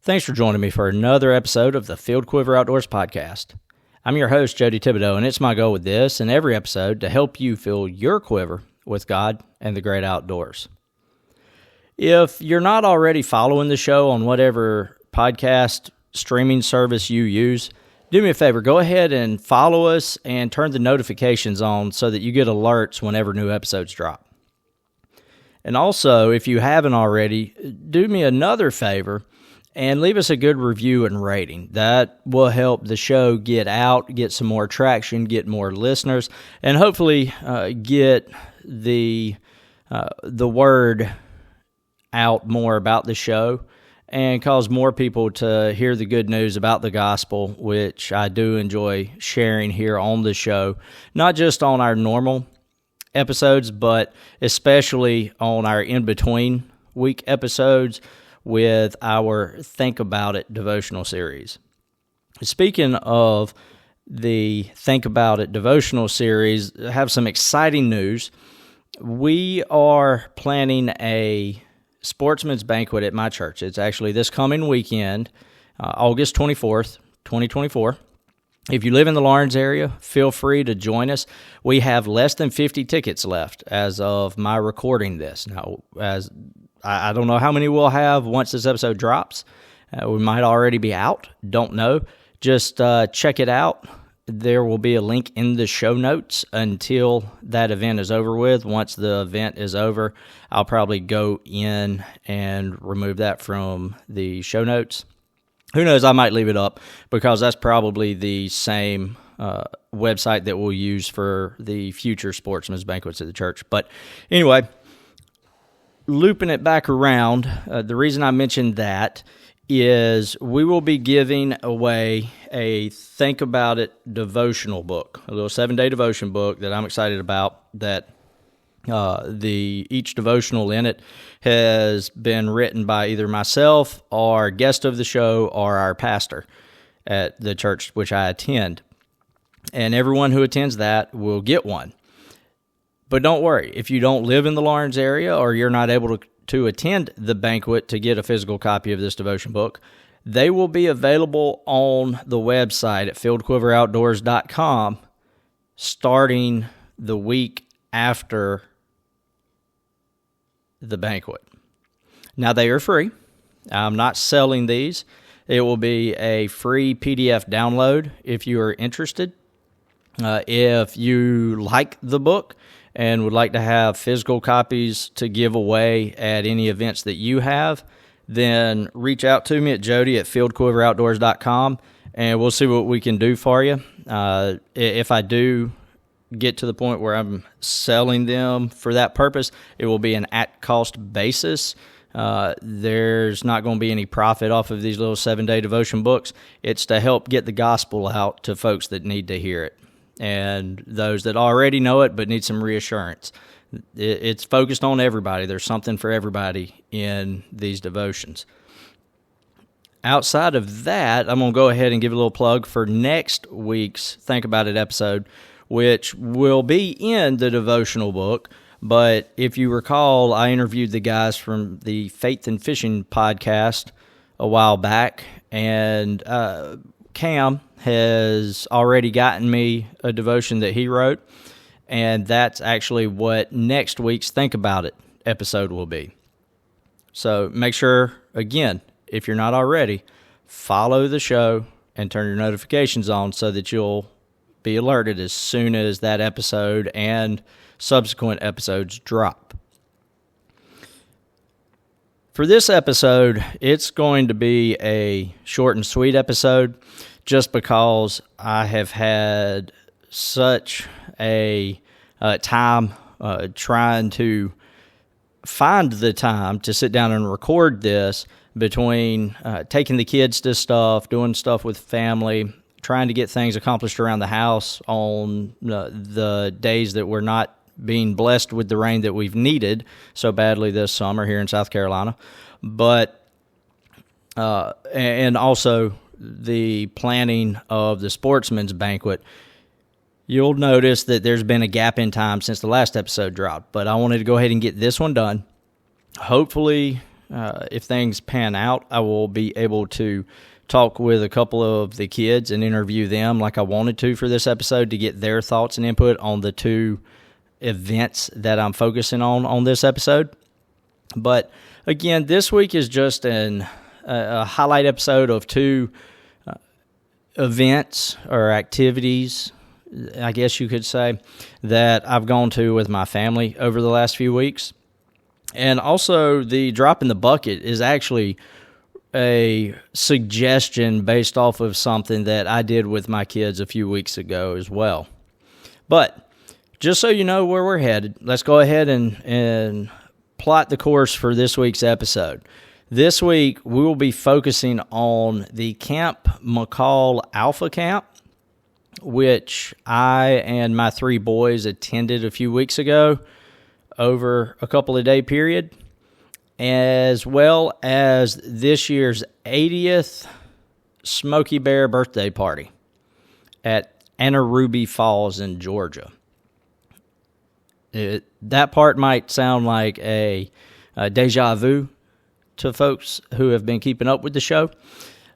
Thanks for joining me for another episode of the Field Quiver Outdoors podcast. I'm your host, Jody Thibodeau, and it's my goal with this and every episode to help you fill your quiver with God and the great outdoors. If you're not already following the show on whatever podcast streaming service you use, do me a favor, go ahead and follow us and turn the notifications on so that you get alerts whenever new episodes drop. And also, if you haven't already, do me another favor and leave us a good review and rating. That will help the show get out, get some more traction, get more listeners, and hopefully get the word out more about the show and cause more people to hear the good news about the gospel, which I do enjoy sharing here on the show, not just on our normal episodes, but especially on our in-between week episodes with our Think About It devotional series. Speaking of the Think About It devotional series, I have some exciting news. We are planning a sportsman's banquet at my church. It's actually this coming weekend, August 24th, 2024. If you live in the Lawrence area, feel free to join us. We have less than 50 tickets left as of my recording this. Now, as I don't know how many we'll have once this episode drops. We might already be out. Don't know. Just check it out. There will be a link in the show notes until that event is over with. Once the event is over, I'll probably go in and remove that from the show notes. Who knows? I might leave it up because that's probably the same website that we'll use for the future sportsman's banquets at the church. But anyway, looping it back around, the reason I mentioned that is we will be giving away a Think About It devotional book, a little 7-day devotion book that I'm excited about, that each devotional in it has been written by either myself or guest of the show or our pastor at the church which I attend. And everyone who attends that will get one. But don't worry, if you don't live in the Lawrence area or you're not able to attend the banquet to get a physical copy of this devotion book, they will be available on the website at fieldquiveroutdoors.com starting the week after the banquet. Now, they are free. I'm not selling these. It will be a free PDF download if you are interested. If you like the book and would like to have physical copies to give away at any events that you have, then reach out to me at jody@fieldquiveroutdoors.com, and we'll see what we can do for you. If I do get to the point where I'm selling them for that purpose, it will be an at-cost basis. There's not going to be any profit off of these little 7-day devotion books. It's to help get the gospel out to folks that need to hear it, and those that already know it but need some reassurance. It's focused on everybody. There's something for everybody in these devotions. Outside of that, I'm going to go ahead and give a little plug for next week's Think About It episode, which will be in the devotional book. But if you recall, I interviewed the guys from the Faith and Fishing podcast a while back, and Cam has already gotten me a devotion that he wrote, and that's actually what next week's Think About It episode will be. So make sure, again, if you're not already, follow the show and turn your notifications on so that you'll be alerted as soon as that episode and subsequent episodes drop. For this episode, it's going to be a short and sweet episode just because I have had such a time trying to find the time to sit down and record this between taking the kids to stuff, doing stuff with family, trying to get things accomplished around the house on the days that we're not being blessed with the rain that we've needed so badly this summer here in South Carolina. But and also the planning of the sportsman's banquet. You'll notice that there's been a gap in time since the last episode dropped, but I wanted to go ahead and get this one done. Hopefully, if things pan out, I will be able to talk with a couple of the kids and interview them like I wanted to for this episode to get their thoughts and input on the two events that I'm focusing on this episode. But again, this week is just a highlight episode of two events or activities, I guess you could say, that I've gone to with my family over the last few weeks. And also, the drop in the bucket is actually a suggestion based off of something that I did with my kids a few weeks ago as well. But just so you know where we're headed, let's go ahead and plot the course for this week's episode. This week, we will be focusing on the Camp McCall Alpha Camp, which I and my three boys attended a few weeks ago over a couple of day period, as well as this year's 80th Smokey Bear birthday party at Anaruby Falls in Georgia. That part might sound like a deja vu to folks who have been keeping up with the show,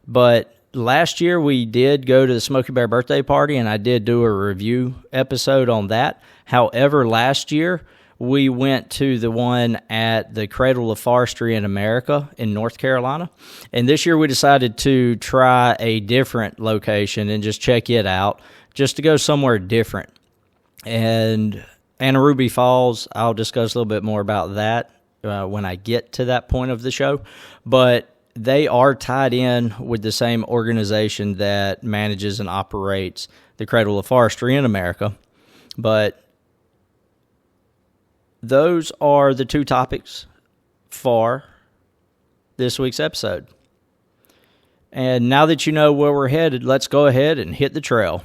but last year we did go to the Smokey Bear birthday party, and I did do a review episode on that. However, last year we went to the one at the Cradle of Forestry in America in North Carolina. And this year we decided to try a different location and just check it out, just to go somewhere different. And Anaruby Falls, I'll discuss a little bit more about that when I get to that point of the show. But they are tied in with the same organization that manages and operates the Cradle of Forestry in America. But those are the two topics for this week's episode. And now that you know where we're headed, let's go ahead and hit the trail.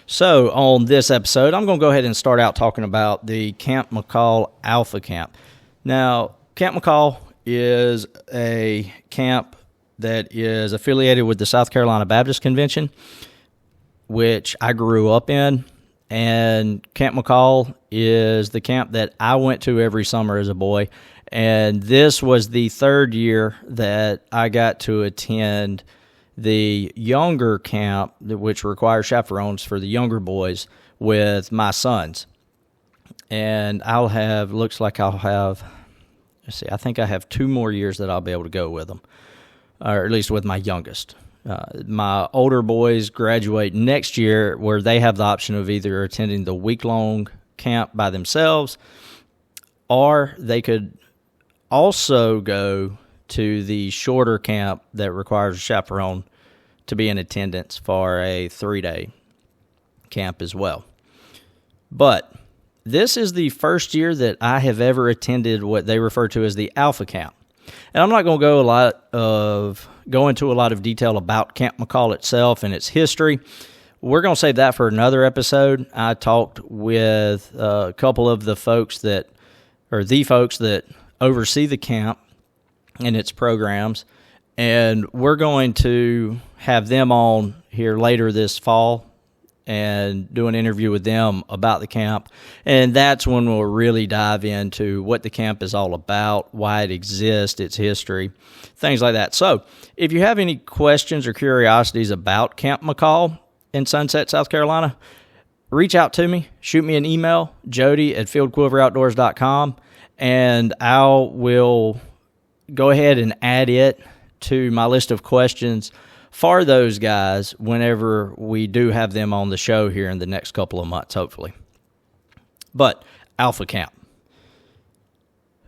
So on this episode, I'm going to go ahead and start out talking about the Camp McCall Alpha Camp. Now, Camp McCall is a camp that is affiliated with the South Carolina Baptist Convention, which I grew up in, and Camp McCall is the camp that I went to every summer as a boy, and this was the third year that I got to attend the younger camp, which requires chaperones for the younger boys, with my sons. And I think I have 2 more years that I'll be able to go with them, or at least with my youngest. My older boys graduate next year, where they have the option of either attending the week-long camp by themselves, or they could also go to the shorter camp that requires a chaperone to be in attendance for a 3-day camp as well. But this is the first year that I have ever attended what they refer to as the Alpha Camp. And I'm not going to go into a lot of detail about Camp McCall itself and its history. We're going to save that for another episode. I talked with a couple of the folks that oversee the camp and its programs, and we're going to have them on here later this fall and do an interview with them about the camp. And that's when we'll really dive into what the camp is all about, why it exists, its history, things like that. So if you have any questions or curiosities about Camp McCall in Sunset, South Carolina, reach out to me. Shoot me an email, jody@fieldquiveroutdoors.com, and I will go ahead and add it to my list of questions for those guys whenever we do have them on the show here in the next couple of months, hopefully. But Alpha Camp.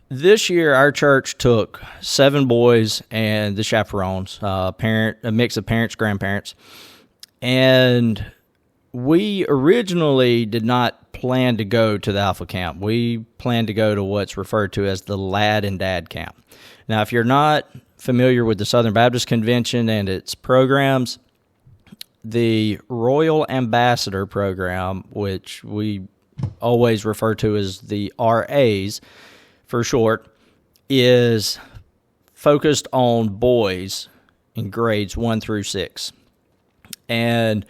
This year, our church took 7 boys and the chaperones, a mix of parents, grandparents, and we originally did not plan to go to the Alpha Camp. We planned to go to what's referred to as the Lad and Dad Camp. Now, if you're not familiar with the Southern Baptist Convention and its programs, the Royal Ambassador Program, which we always refer to as the RAs for short, is focused on boys in grades 1 through 6. And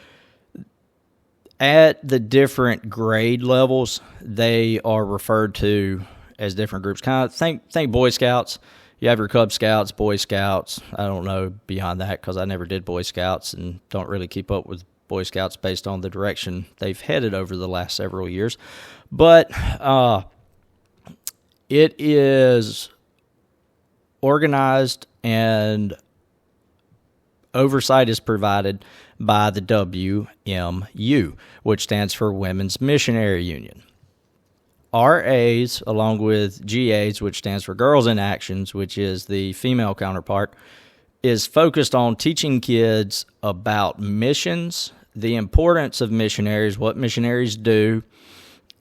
at the different grade levels, they are referred to as different groups. Kind of think Boy Scouts. You have your Cub Scouts, Boy Scouts. I don't know beyond that because I never did Boy Scouts and don't really keep up with Boy Scouts based on the direction they've headed over the last several years. But it is organized and oversight is provided by the WMU, which stands for Women's Missionary Union. RAs, along with GAs, which stands for Girls in Actions, which is the female counterpart, is focused on teaching kids about missions, the importance of missionaries, what missionaries do,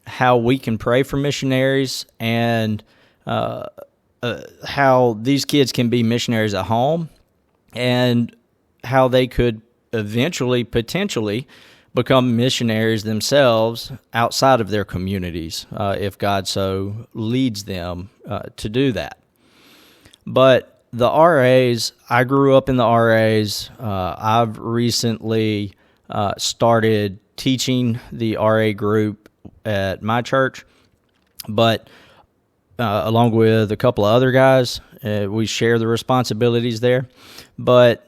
how we can pray for missionaries, and how these kids can be missionaries at home, and how they could eventually, potentially, become missionaries themselves outside of their communities, if God so leads them to do that. But the RAs, I grew up in the RAs. I've recently started teaching the RA group at my church, but along with a couple of other guys, we share the responsibilities there. But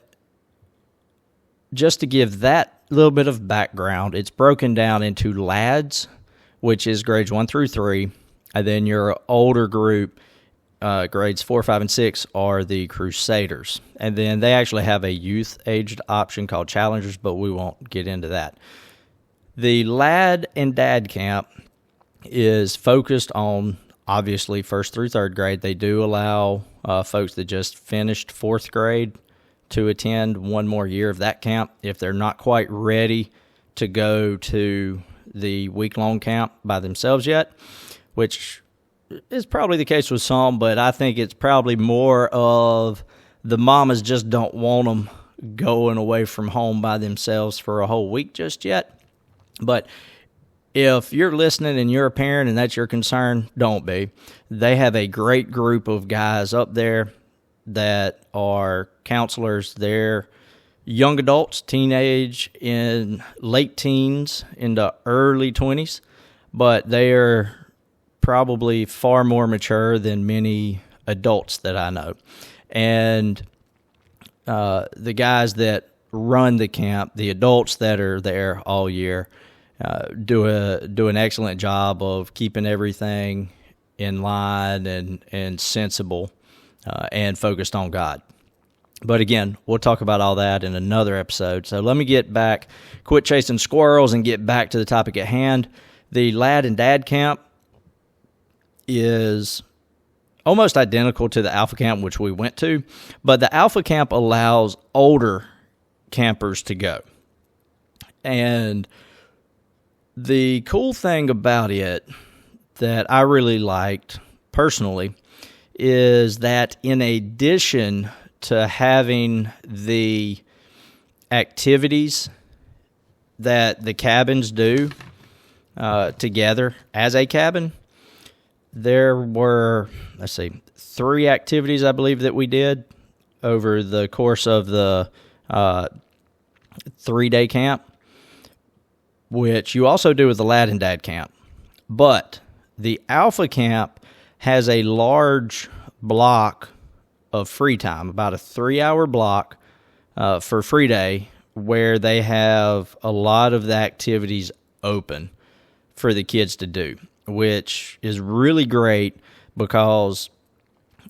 just to give that little bit of background, it's broken down into lads, which is grades 1 through 3, and then your older group, grades 4, 5, and 6, are the Crusaders. And then they actually have a youth-aged option called Challengers, but we won't get into that. The Lad and Dad Camp is focused on, obviously, 1st through 3rd grade. They do allow folks that just finished 4th grade to attend one more year of that camp if they're not quite ready to go to the week-long camp by themselves yet, which is probably the case with some, but I think it's probably more of the mamas just don't want them going away from home by themselves for a whole week just yet. But if you're listening and you're a parent and that's your concern, don't be. They have a great group of guys up there that are counselors. They're young adults, teenage, in late teens, into early 20s, but they are probably far more mature than many adults that I know. And the guys that run the camp, the adults that are there all year, do an excellent job of keeping everything in line and sensible and focused on God. But again, we'll talk about all that in another episode. So let me get back, quit chasing squirrels, and get back to the topic at hand. The Lad and Dad Camp is almost identical to the Alpha Camp, which we went to, but the Alpha Camp allows older campers to go. And the cool thing about it that I really liked personally is that in addition to having the activities that the cabins do together as a cabin, there were, 3 activities I believe that we did over the course of the 3-day camp, which you also do with the Lad and Dad Camp. But the Alpha Camp has a large block of free time, about a 3-hour block for free day, where they have a lot of the activities open for the kids to do, which is really great because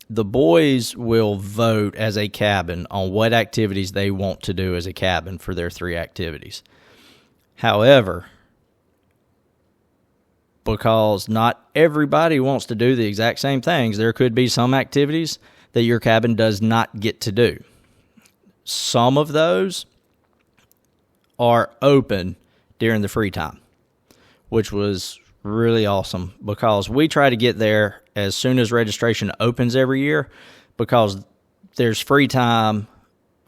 the boys will vote as a cabin on what activities they want to do as a cabin for their 3 activities. However, because not everybody wants to do the exact same things, there could be some activities that your cabin does not get to do. Some of those are open during the free time, which was really awesome because we try to get there as soon as registration opens every year because there's free time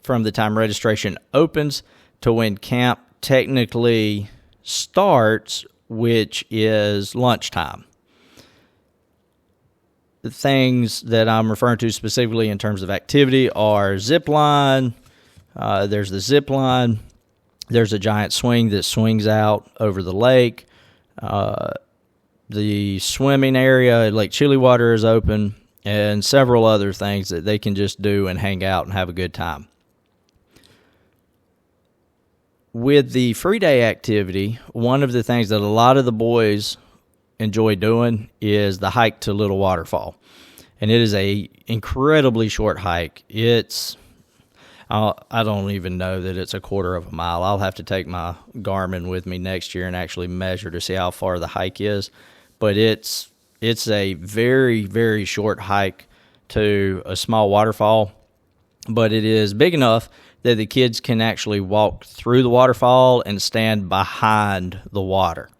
from the time registration opens to when camp technically starts, which is lunchtime. The things that I'm referring to specifically in terms of activity are zip line. There's the zip line. There's a giant swing that swings out over the lake. The swimming area at Lake Chilliwater is open, and several other things that they can just do and hang out and have a good time. With the free day activity, one of the things that a lot of the boys enjoy doing is the hike to Little Waterfall. And it is a incredibly short hike. I don't even know that it's a quarter of a mile. I'll have to take my Garmin with me next year and actually measure to see how far the hike is. But it's a very, very short hike to a small waterfall. But it is big enough that the kids can actually walk through the waterfall and stand behind the water,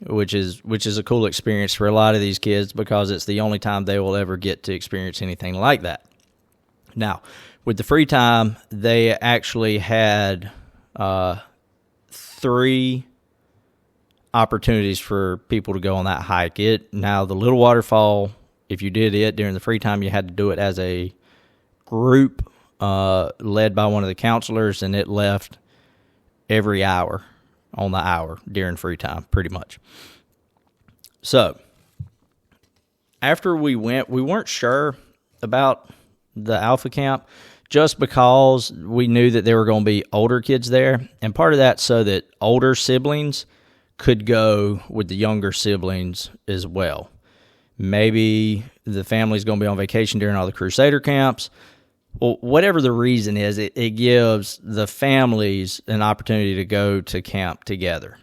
which is a cool experience for a lot of these kids because it's the only time they will ever get to experience anything like that. Now, with the free time, they actually had 3 opportunities for people to go on that hike. Now, the Little Waterfall, if you did it during the free time, you had to do it as a group led by one of the counselors, and it left every hour on the hour during free time, pretty much. So, after we went, we weren't sure about the Alpha Camp just because we knew that there were going to be older kids there, and part of that so that older siblings could go with the younger siblings as well. Maybe the family's going to be on vacation during all the Crusader camps. Well, whatever the reason is, it gives the families an opportunity to go to camp together.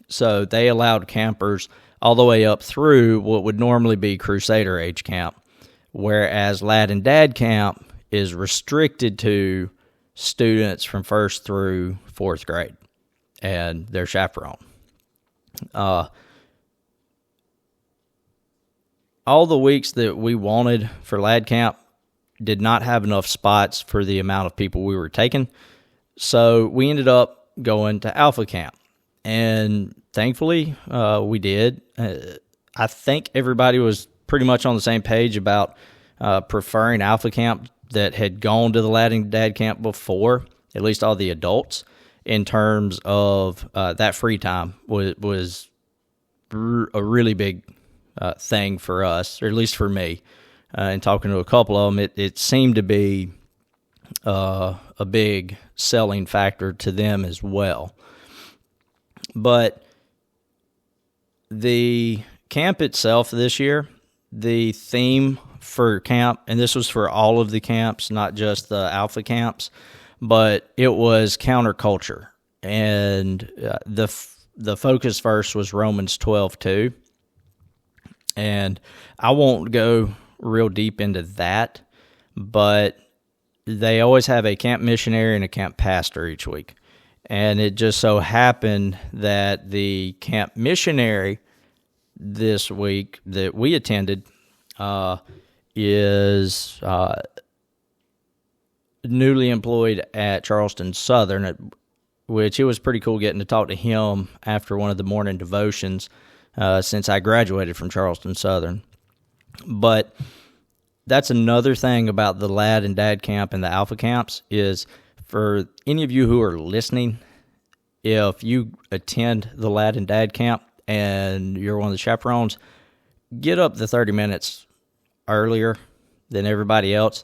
So they allowed campers all the way up through what would normally be Crusader age camp, whereas Lad and Dad camp is restricted to students from 1st through 4th grade and their chaperone. All the weeks that we wanted for Lad camp did not have enough spots for the amount of people we were taking, so we ended up going to Alpha camp, and thankfully we did. I think everybody was pretty much on the same page about preferring Alpha camp that had gone to the Lad and Dad camp before, at least all the adults, in terms of that free time was a really big thing for us, or at least for me. And talking to a couple of them, it seemed to be a big selling factor to them as well. But the camp itself this year, the theme for camp, and this was for all of the camps, not just the Alpha camps, but it was counterculture. And the focus verse was Romans 12:2. And I won't go real deep into that, but they always have a camp missionary and a camp pastor each week. And it just so happened that the camp missionary this week that we attended is newly employed at Charleston Southern, which it was pretty cool getting to talk to him after one of the morning devotions since I graduated from Charleston Southern. But that's another thing about the Lad and Dad camp and the Alpha camps is for any of you who are listening, if you attend the Lad and Dad camp and you're one of the chaperones, get up the 30 minutes earlier than everybody else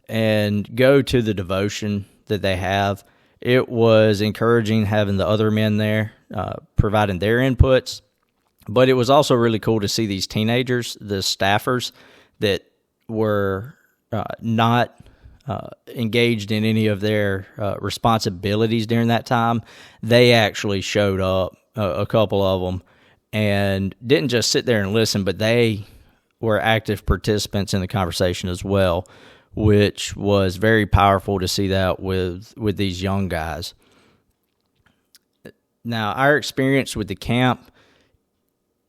and go to the devotion that they have. It was encouraging having the other men there providing their inputs. But it was also really cool to see these teenagers, the staffers, that were not engaged in any of their responsibilities during that time. They actually showed up, a couple of them, and didn't just sit there and listen, but they were active participants in the conversation as well, which was very powerful to see that with these young guys. Now, our experience with the camp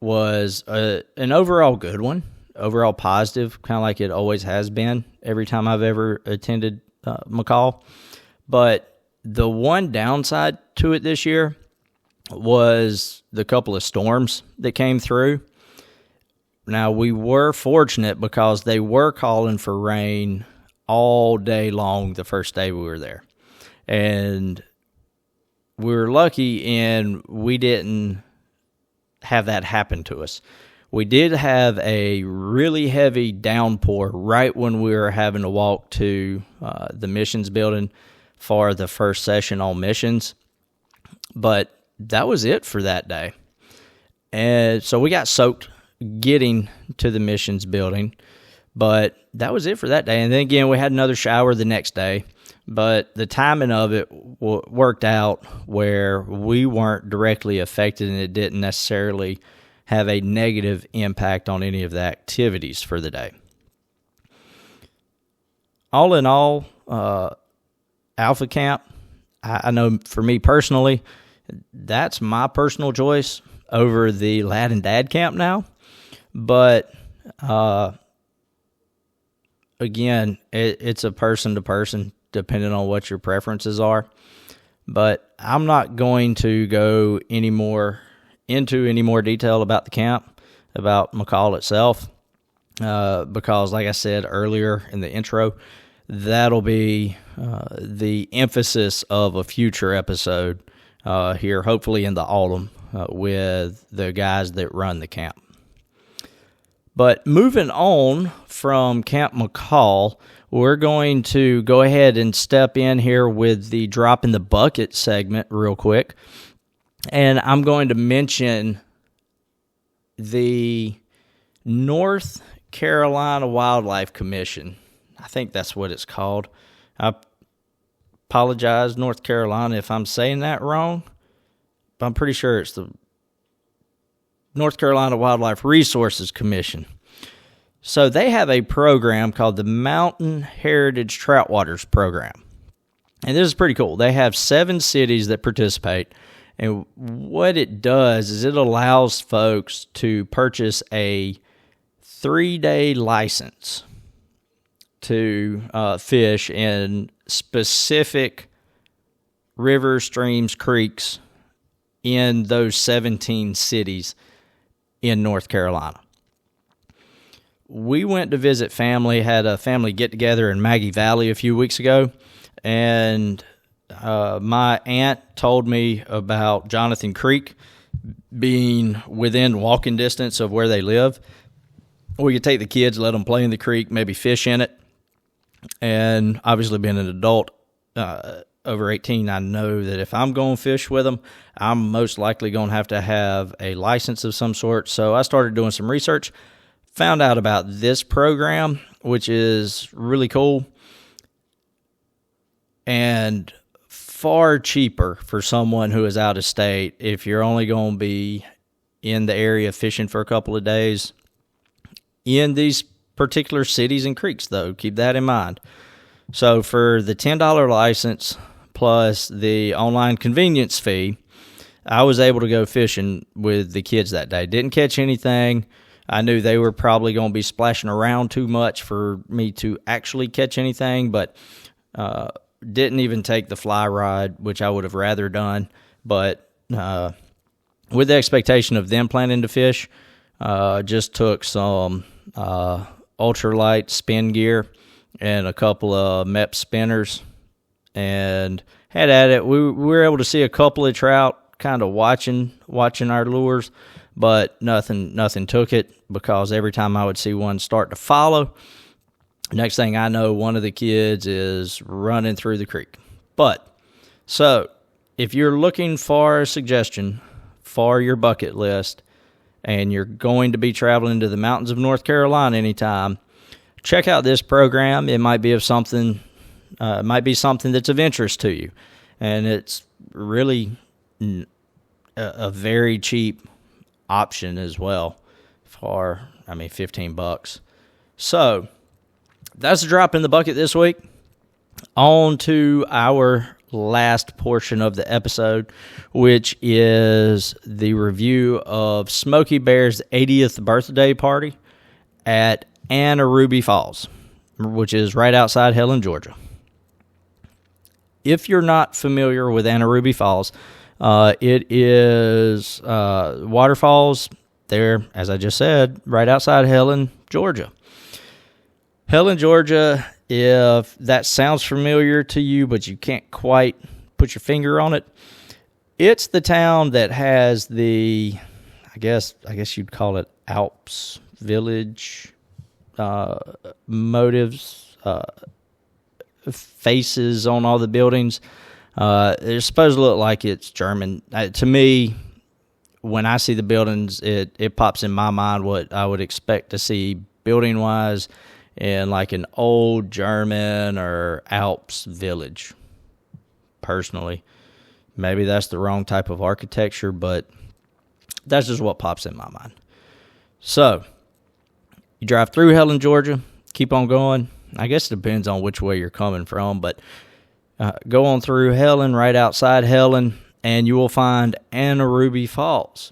was an overall good one, overall positive, kind of like it always has been every time I've ever attended McCall. But the one downside to it this year was the couple of storms that came through. Now, we were fortunate because they were calling for rain all day long the first day we were there. And we were lucky and we didn't have that happen to us. We did have a really heavy downpour right when we were having to walk to the missions building for the first session on missions. But that was it for that day. And so we got soaked getting to the missions building, but that was it for that day. And then again, we had another shower the next day, but the timing of it worked out where we weren't directly affected and it didn't necessarily have a negative impact on any of the activities for the day. All in all, Alpha Camp, I know for me personally, that's my personal choice over the Lad and Dad Camp now. But again, it's a person to person, depending on what your preferences are. But I'm not going to go into any more detail about the camp, about McCall itself, because like I said earlier in the intro, that'll be the emphasis of a future episode here, hopefully in the autumn, with the guys that run the camp. But moving on from Camp McCall, we're going to go ahead and step in here with the Drop in the Bucket segment real quick. And I'm going to mention the North Carolina Wildlife Commission. I think that's what it's called. I apologize, North Carolina, if I'm saying that wrong, but I'm pretty sure it's the North Carolina Wildlife Resources Commission. So they have a program called the Mountain Heritage Trout Waters Program. And this is pretty cool. They have 7 cities that participate. And what it does is it allows folks to purchase a 3-day license to fish in specific rivers, streams, creeks in those 17 cities in North Carolina. We went to visit family, had a family get-together in Maggie Valley a few weeks ago, and my aunt told me about Jonathan Creek being within walking distance of where they live. We could take the kids, let them play in the creek, maybe fish in it. And obviously being an adult over 18, I know that if I'm going to fish with them, I'm most likely going to have a license of some sort. So I started doing some research, found out about this program, which is really cool and far cheaper for someone who is out of state. If you're only going to be in the area fishing for a couple of days in these particular cities and creeks, though, keep that in mind. So for the $10 license plus the online convenience fee, I was able to go fishing with the kids that day. Didn't catch anything. I knew they were probably going to be splashing around too much for me to actually catch anything, but didn't even take the fly rod, which I would have rather done. But with the expectation of them planning to fish, just took some ultralight spin gear and a couple of MEP spinners and had at it. We were able to see a couple of trout kind of watching our lures, but nothing took it, because every time I would see one start to follow, next thing I know, one of the kids is running through the creek. But, so, if you're looking for a suggestion for your bucket list and you're going to be traveling to the mountains of North Carolina anytime, check out this program. It might be something that's of interest to you. And it's really a very cheap option as well for, $15. So, that's a drop in the bucket this week. On to our last portion of the episode, which is the review of Smokey Bear's 80th birthday party at Anna Ruby Falls, which is right outside Helen, Georgia. If you're not familiar with Anna Ruby Falls, it is waterfalls there, as I just said, right outside Helen, Georgia. Helen, Georgia, if that sounds familiar to you, but you can't quite put your finger on it, It's the town that has the, I guess you'd call it Alps Village motives, faces on all the buildings. They're supposed to look like it's German. To me, when I see the buildings, it pops in my mind what I would expect to see building-wise in like an old German or Alps village, personally. Maybe that's the wrong type of architecture, but that's just what pops in my mind. So, you drive through Helen, Georgia, keep on going. I guess it depends on which way you're coming from, but go on through Helen, right outside Helen, and you will find Anaruby Falls.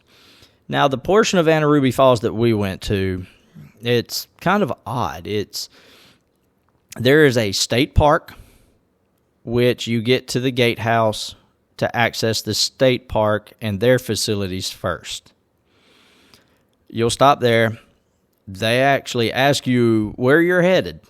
Now, the portion of Anaruby Falls that we went to, it's kind of odd. There is a state park, which you get to the gatehouse to access the state park and their facilities first. You'll stop there. They actually ask you where you're headed.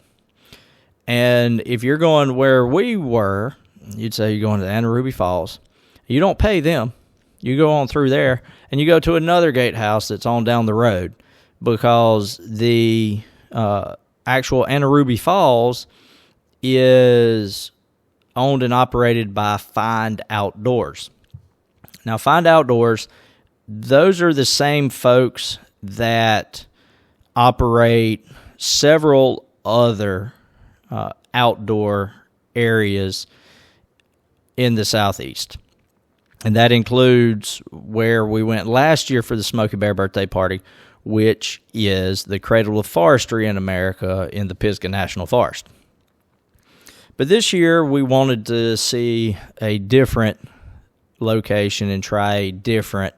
And if you're going where we were, you'd say you're going to Anaruby Falls. You don't pay them. You go on through there, and you go to another gatehouse that's on down the road, because the actual Anaruby Falls is owned and operated by Find Outdoors. Now, Find Outdoors, those are the same folks that operate several other outdoor areas in the Southeast. And that includes where we went last year for the Smokey Bear birthday party, which is the cradle of forestry in America in the Pisgah National Forest. But this year we wanted to see a different location and try a different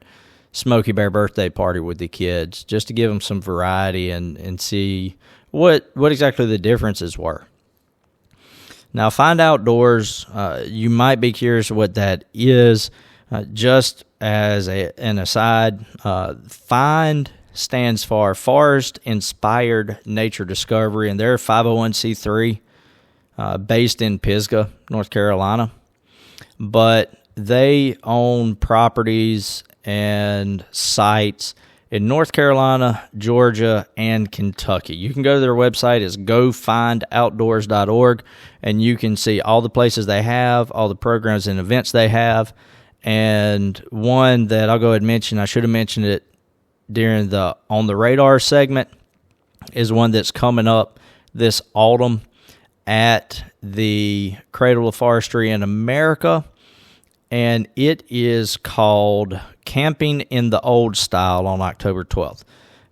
Smokey Bear birthday party with the kids, just to give them some variety and see what exactly the differences were. Now, Find Outdoors, you might be curious what that is. Just as an aside, Find stands for Forest Inspired Nature Discovery, and they're a 501c3 based in Pisgah, North Carolina. But they own properties and sites in North Carolina, Georgia, and Kentucky. You can go to their website. It's gofindoutdoors.org, and you can see all the places they have, all the programs and events they have. And one that I'll go ahead and mention, I should have mentioned it during the On the Radar segment, is one that's coming up this autumn at the Cradle of Forestry in America, and it is called Camping in the Old Style on October 12th.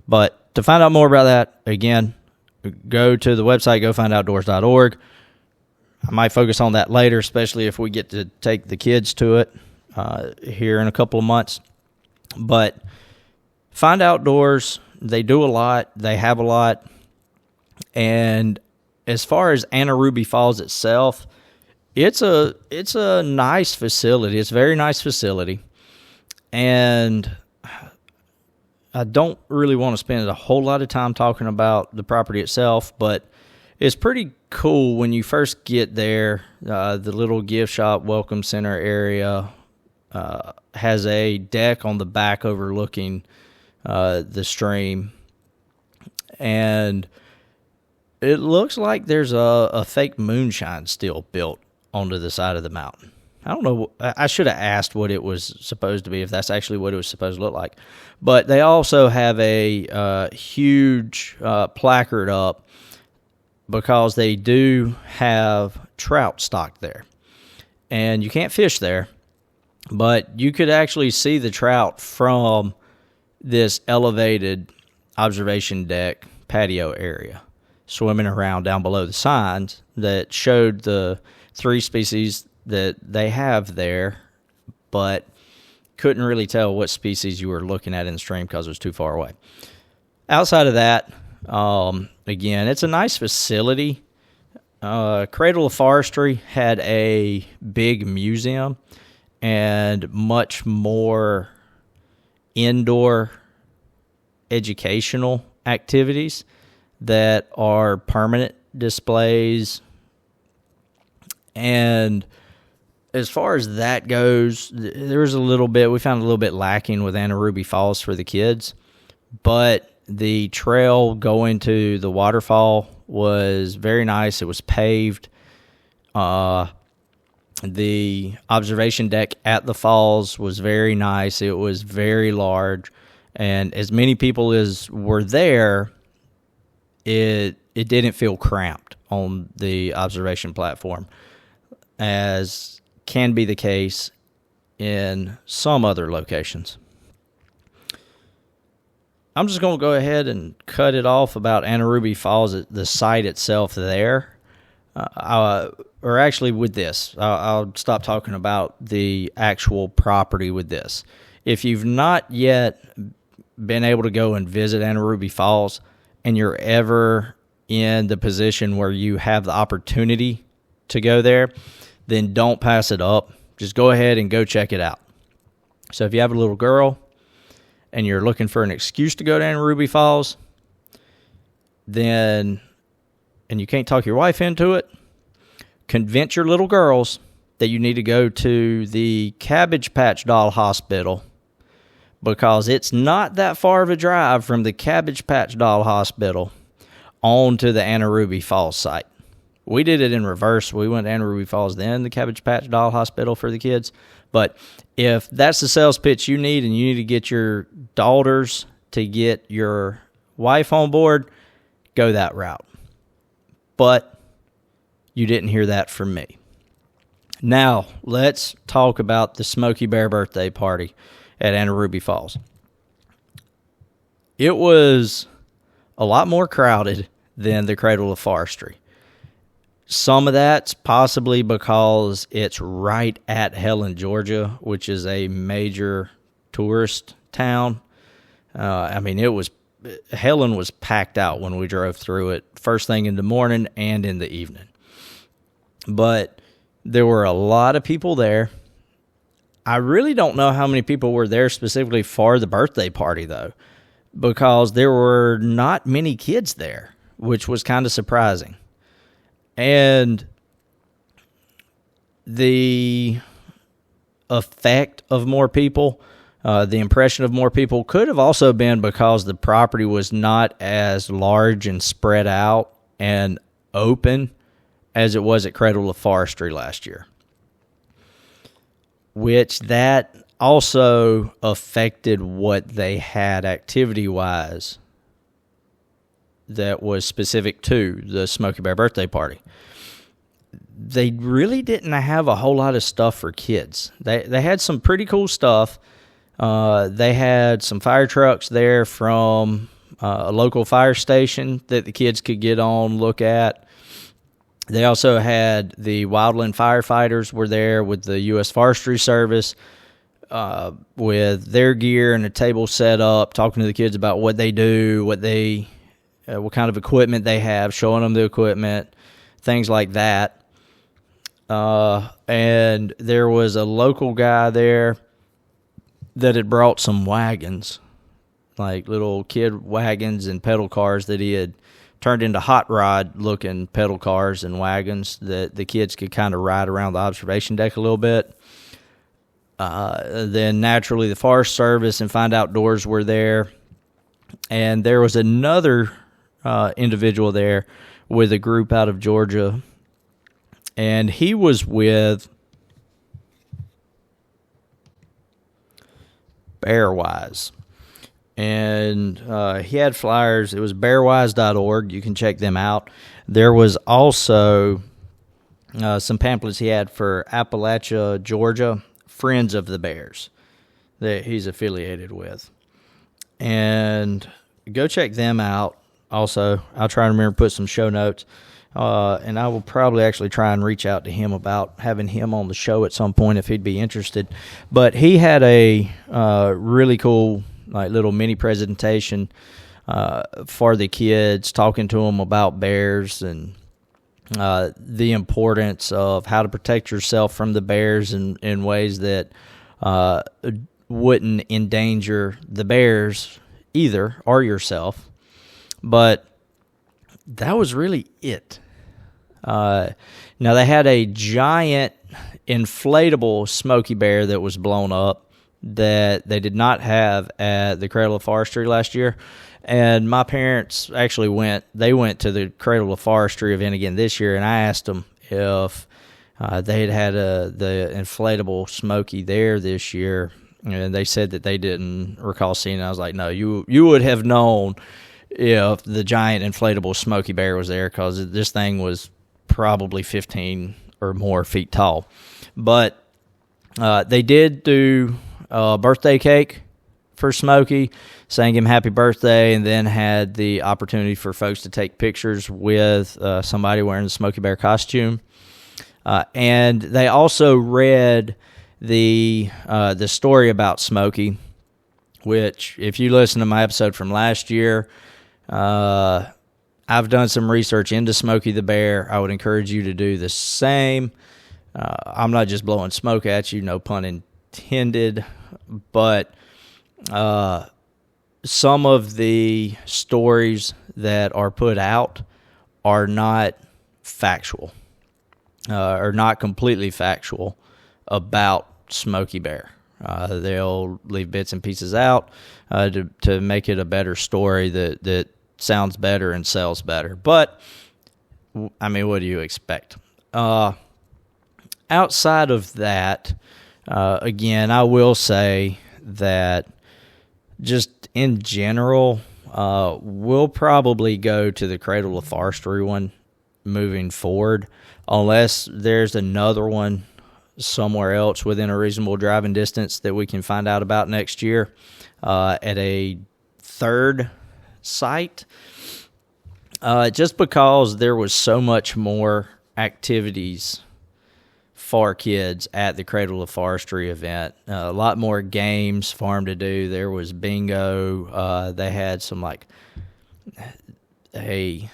But to find out more about that, again, go to the website, gofindoutdoors.org. I might focus on that later, especially if we get to take the kids to it here in a couple of months. But Find Outdoors, they do a lot, they have a lot, and as far as Anaruby Falls itself, it's a nice facility. It's a very nice facility, and I don't really want to spend a whole lot of time talking about the property itself, but it's pretty cool when you first get there. The little gift shop welcome center area has a deck on the back overlooking the stream, and it looks like there's a fake moonshine still built onto the side of the mountain. I don't know. I should have asked what it was supposed to be, if that's actually what it was supposed to look like. But they also have a huge placard up because they do have trout stocked there. And you can't fish there, but you could actually see the trout from this elevated observation deck patio area, swimming around down below the signs that showed the 3 species that they have there, but couldn't really tell what species you were looking at in the stream because it was too far away. Outside of that, again, it's a nice facility. Cradle of Forestry had a big museum and much more indoor educational activities that are permanent displays, and as far as that goes, there was we found a little bit lacking with Anaruby Falls for the kids, but the trail going to the waterfall was very nice. It was paved. The observation deck at the falls was very nice. It was very large, and as many people as were there, it didn't feel cramped on the observation platform, as can be the case in some other locations. I'm just going to go ahead and cut it off about Anaruby Falls, the site itself there. Or actually with this, I'll stop talking about the actual property with this. If you've not yet been able to go and visit Anaruby Falls, and you're ever in the position where you have the opportunity to go there, then don't pass it up. Just go ahead and go check it out. So if you have a little girl and you're looking for an excuse to go to Anaruby Falls, and you can't talk your wife into it, convince your little girls that you need to go to the Cabbage Patch Doll Hospital, because it's not that far of a drive from the Cabbage Patch Doll Hospital on to the Anaruby Falls site. We did it in reverse. We went to Anaruby Falls, then the Cabbage Patch Doll Hospital for the kids. But if that's the sales pitch you need, and you need to get your daughters to get your wife on board, go that route. But you didn't hear that from me. Now, let's talk about the Smokey Bear birthday party at Anaruby Falls. It was a lot more crowded than the Cradle of Forestry. Some of that's possibly because it's right at Helen, Georgia, which is a major tourist town. Helen was packed out when we drove through it, first thing in the morning and in the evening. But there were a lot of people there. I really don't know how many people were there specifically for the birthday party, though, because there were not many kids there, which was kind of surprising. And the effect of more people, the impression of more people, could have also been because the property was not as large and spread out and open as it was at Cradle of Forestry last year, which that also affected what they had activity-wise that was specific to the Smokey Bear birthday party. They really didn't have a whole lot of stuff for kids. They had some pretty cool stuff. They had some fire trucks there from a local fire station that the kids could get on, look at. They also had the wildland firefighters were there with the U.S. Forestry Service with their gear and a table set up, talking to the kids about what they do, what kind of equipment they have, showing them the equipment, things like that. And there was a local guy there that had brought some wagons, like little kid wagons and pedal cars that he had turned into hot rod looking pedal cars and wagons that the kids could kind of ride around the observation deck a little bit. Then naturally the Forest Service and Find Outdoors were there. And there was another individual there with a group out of Georgia. And he was with Bearwise. And he had flyers. It was bearwise.org. You can check them out. There was also some pamphlets he had for Appalachia, Georgia, Friends of the Bears that he's affiliated with. And go check them out. Also, I'll try to remember to put some show notes. And I will probably actually try and reach out to him about having him on the show at some point if he'd be interested. But he had a really cool little mini presentation for the kids, talking to them about bears and the importance of how to protect yourself from the bears in ways that wouldn't endanger the bears either or yourself. But that was really it. Now, they had a giant inflatable Smokey Bear that was blown up that they did not have at the Cradle of Forestry last year. And my parents actually went to the Cradle of Forestry event again this year, and I asked them if they had the inflatable Smokey there this year, and they said that they didn't recall seeing it. I was like, no, you would have known if the giant inflatable Smokey Bear was there, because this thing was probably 15 or more feet tall. But they did do a birthday cake for Smokey, sang him happy birthday, and then had the opportunity for folks to take pictures with somebody wearing the Smokey Bear costume. And they also read the story about Smokey, which, if you listen to my episode from last year, I've done some research into Smokey the Bear. I would encourage you to do the same. I'm not just blowing smoke at you, no pun intended, but some of the stories that are put out are not factual, or not completely factual about Smokey Bear. They'll leave bits and pieces out to make it a better story that sounds better and sells better. But, I mean, what do you expect? Outside of that, again, I will say that just in general, we'll probably go to the Cradle of Forestry one moving forward, unless there's another one somewhere else within a reasonable driving distance that we can find out about next year at a third site. Just because there was so much more activities for kids at the Cradle of Forestry event. A lot more games for them to do. There was bingo. They had some a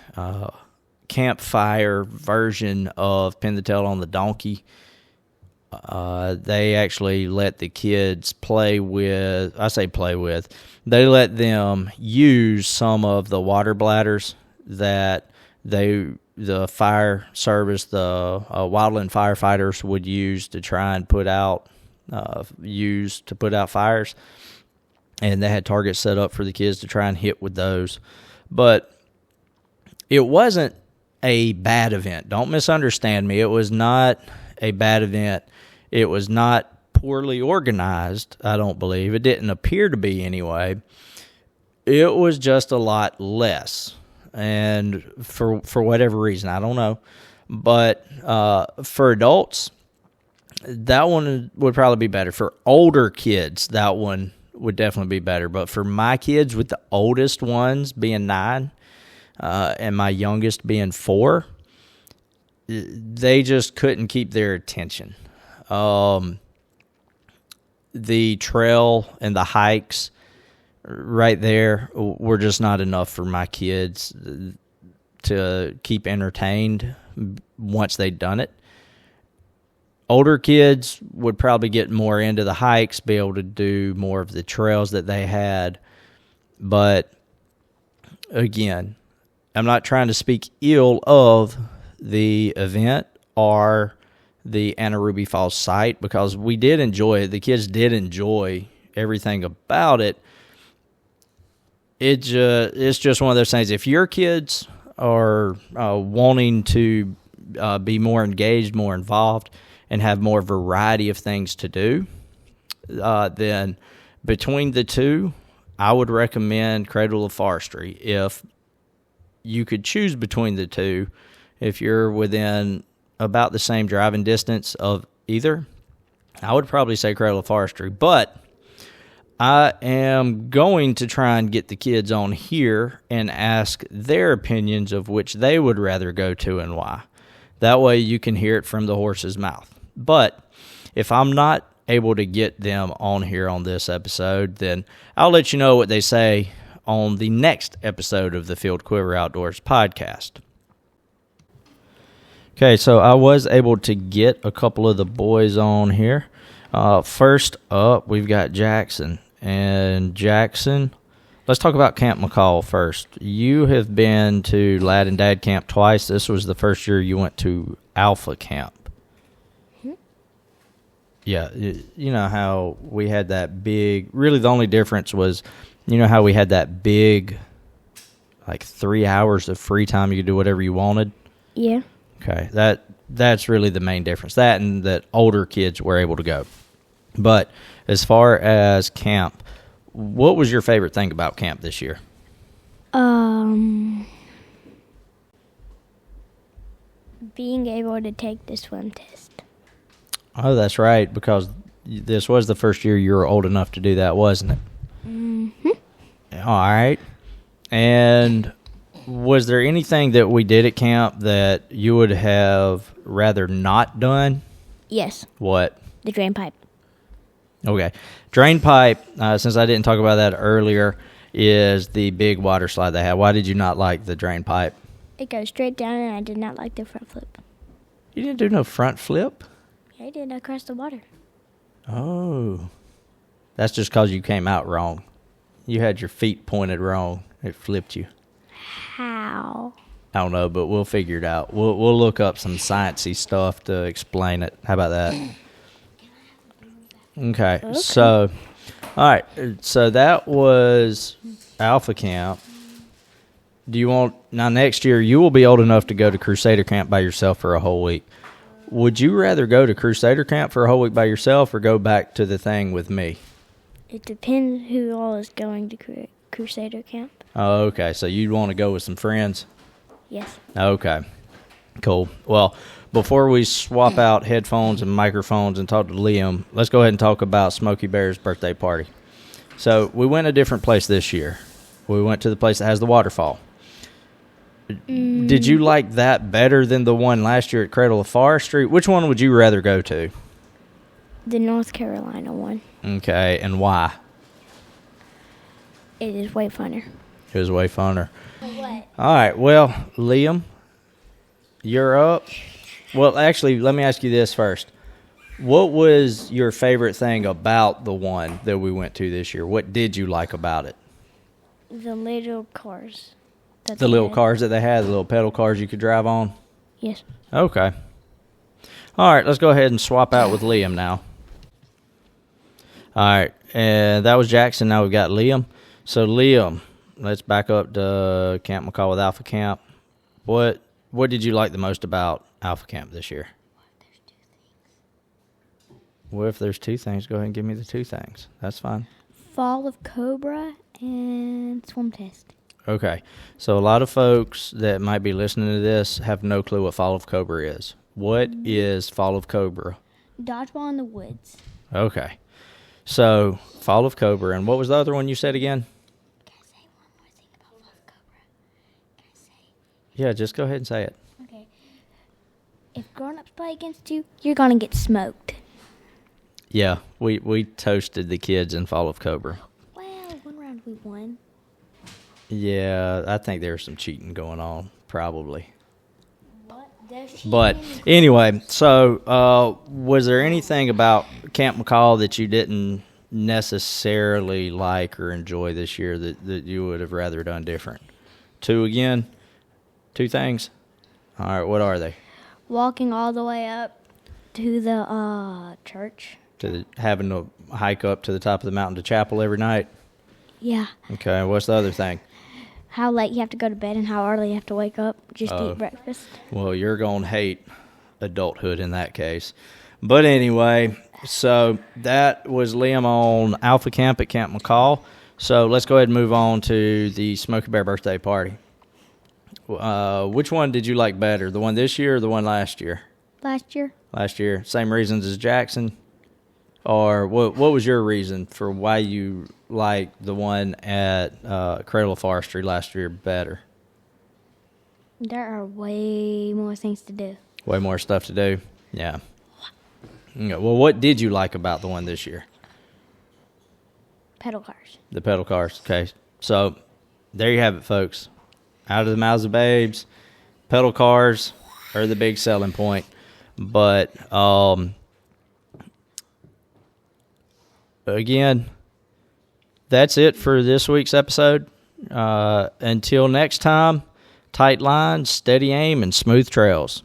campfire version of Pin the Tail on the Donkey. They actually let the kids play with, they let them use some of the water bladders that the fire service, the wildland firefighters would use to try and put out fires. And they had targets set up for the kids to try and hit with those. But it wasn't a bad event. Don't misunderstand me. It was not a bad event. It was not poorly organized, I don't believe. It didn't appear to be anyway. It was just a lot less. And for whatever reason, I don't know. But for adults, that one would probably be better. For older kids, that one would definitely be better. But for my kids, with the oldest ones being 9 and my youngest being 4, they just couldn't keep their attention. The trail and the hikes right there were just not enough for my kids to keep entertained once they'd done it. Older kids would probably get more into the hikes, be able to do more of the trails that they had. But again, I'm not trying to speak ill of the event or the Anna Ruby Falls site, because we did enjoy it. The kids did enjoy everything about it. It's just one of those things. If your kids are wanting to be more engaged, more involved, and have more variety of things to do, then between the two, I would recommend Cradle of Forestry. If you could choose between the two, if you're within about the same driving distance of either, I would probably say Cradle of Forestry. But I am going to try and get the kids on here and ask their opinions of which they would rather go to and why. That way you can hear it from the horse's mouth. But if I'm not able to get them on here on this episode, then I'll let you know what they say on the next episode of the Field Quiver Outdoors podcast. Okay, so I was able to get a couple of the boys on here. First up, we've got Jackson. And Jackson, let's talk about Camp McCall first. You have been to Lad and Dad Camp twice. This was the first year you went to Alpha Camp. Yeah, you know how we had that big, really the only difference was, you know how we had that big, like 3 hours of free time, you could do whatever you wanted? Yeah. Okay, that's really the main difference. That and that older kids were able to go. But as far as camp, what was your favorite thing about camp this year? Being able to take the swim test. Oh, that's right, because this was the first year you were old enough to do that, wasn't it? Mm-hmm. All right. And was there anything that we did at camp that you would have rather not done? Yes. What? The drain pipe. Okay. Drain pipe, since I didn't talk about that earlier, is the big water slide they have. Why did you not like the drain pipe? It goes straight down, and I did not like the front flip. You didn't do no front flip? I did not cross the water. Oh. That's just because you came out wrong. You had your feet pointed wrong. It flipped you. How? I don't know, but we'll figure it out. We'll look up some sciencey stuff to explain it. How about that? Okay. So, all right. So that was Alpha Camp. Do you want, now next year you will be old enough to go to Crusader Camp by yourself for a whole week. Would you rather go to Crusader Camp for a whole week by yourself or go back to the thing with me? It depends who all is going to Crusader Camp. Oh, okay. So you'd want to go with some friends? Yes. Okay. Cool. Well, before we swap out headphones and microphones and talk to Liam, let's go ahead and talk about Smokey Bear's birthday party. So we went a different place this year. We went to the place that has the waterfall. Did you like that better than the one last year at Cradle of Forestry? Which one would you rather go to? The North Carolina one. Okay, and why? It is way funner. It was way funner. What? All right, well, Liam, you're up. Well, actually, let me ask you this first. What was your favorite thing about the one that we went to this year? What did you like about it? The little cars. The little cars that they had, the little pedal cars you could drive on? Yes. Okay. All right, let's go ahead and swap out with Liam now. All right, and that was Jackson. Now we've got Liam. So, Liam, let's back up to Camp McCall with Alpha Camp. What did you like the most about Alpha Camp this year? Well, if there's two things, go ahead and give me the two things. That's fine. Fall of Cobra and swim test. Okay, so a lot of folks that might be listening to this have no clue what Fall of Cobra is. What is Fall of Cobra? Dodgeball in the woods. Okay, so Fall of Cobra, and what was the other one you said again? Can I say one more thing about Fall of Cobra? Can I say? Yeah, just go ahead and say it. Okay. If grown-ups play against you, you're going to get smoked. Yeah, we toasted the kids in Fall of Cobra. Well, one round we won. Yeah, I think there was some cheating going on, probably. What? But anyway, so was there anything about Camp McCall that you didn't necessarily like or enjoy this year that you would have rather done different? Two again? Two things? All right, what are they? Walking all the way up to the church. Having to hike up to the top of the mountain to chapel every night? Yeah. Okay, what's the other thing? How late you have to go to bed and how early you have to wake up just to eat breakfast. Well, you're going to hate adulthood in that case. But anyway, so that was Liam on Alpha Camp at Camp McCall. So let's go ahead and move on to the Smokey Bear birthday party. Which one did you like better, the one this year or the one last year? Last year. Last year. Same reasons as Jackson? Or what was your reason for why you liked the one at Cradle of Forestry last year better? There are way more things to do. Way more stuff to do? Yeah. Okay, well, what did you like about the one this year? Pedal cars. The pedal cars. Okay. So there you have it, folks. Out of the mouths of babes, pedal cars are the big selling point. But again, that's it for this week's episode. Until next time, tight lines, steady aim, and smooth trails.